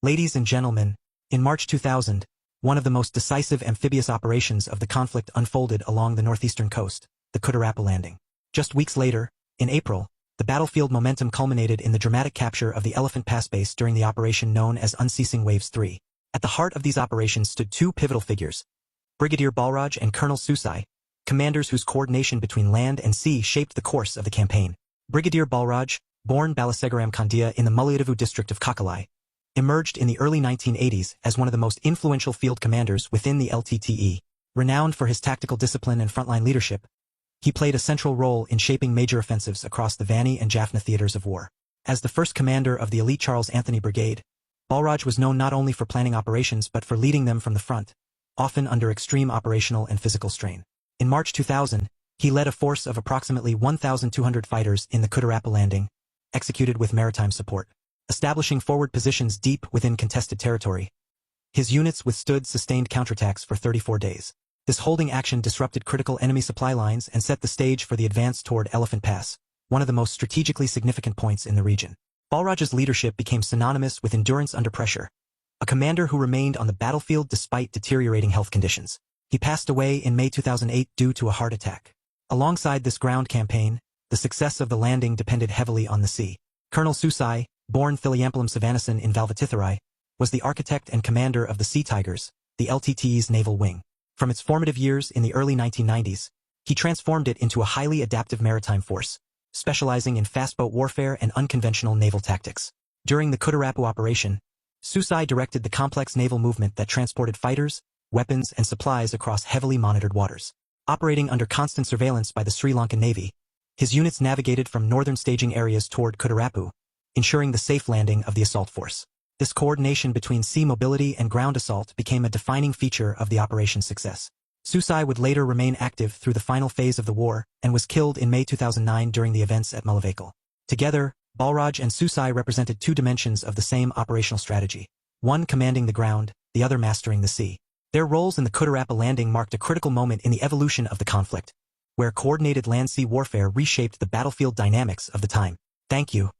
Ladies and gentlemen, in March 2000, one of the most decisive amphibious operations of the conflict unfolded along the northeastern coast, the Kutarapu Landing. Just weeks later, in April, the battlefield momentum culminated in the dramatic capture of the Elephant Pass base during the operation known as Unceasing Waves 3. At the heart of these operations stood two pivotal figures, Brigadier Balraj and Colonel Susai, commanders whose coordination between land and sea shaped the course of the campaign. Brigadier Balraj, born Balasegaram Kandia in the Muliadavu district of Kakalai, emerged in the early 1980s as one of the most influential field commanders within the LTTE. Renowned for his tactical discipline and frontline leadership, he played a central role in shaping major offensives across the Vanni and Jaffna theaters of war. As the first commander of the elite Charles Anthony Brigade, Balraj was known not only for planning operations but for leading them from the front, often under extreme operational and physical strain. In March 2000, he led a force of approximately 1,200 fighters in the Kutarapu Landing, executed with maritime support. Establishing forward positions deep within contested territory, his units withstood sustained counterattacks for 34 days. This holding action disrupted critical enemy supply lines and set the stage for the advance toward Elephant Pass, one of the most strategically significant points in the region. Balraj's leadership became synonymous with endurance under pressure, a commander who remained on the battlefield despite deteriorating health conditions. He passed away in May 2008 due to a heart attack. Alongside this ground campaign, the success of the landing depended heavily on the sea. Colonel Susai, born Thiliampalam Savanasan in Valvatitharai, was the architect and commander of the Sea Tigers, the LTTE's naval wing. From its formative years in the early 1990s, he transformed it into a highly adaptive maritime force, specializing in fast-boat warfare and unconventional naval tactics. During the Kutarapu operation, Susai directed the complex naval movement that transported fighters, weapons, and supplies across heavily monitored waters. Operating under constant surveillance by the Sri Lankan Navy, his units navigated from northern staging areas toward Kutarapu, ensuring the safe landing of the assault force. This coordination between sea mobility and ground assault became a defining feature of the operation's success. Susai would later remain active through the final phase of the war and was killed in May 2009 during the events at Mullavikal. Together, Balraj and Susai represented two dimensions of the same operational strategy, one commanding the ground, the other mastering the sea. Their roles in the Kutarapu Landing marked a critical moment in the evolution of the conflict, where coordinated land-sea warfare reshaped the battlefield dynamics of the time. Thank you.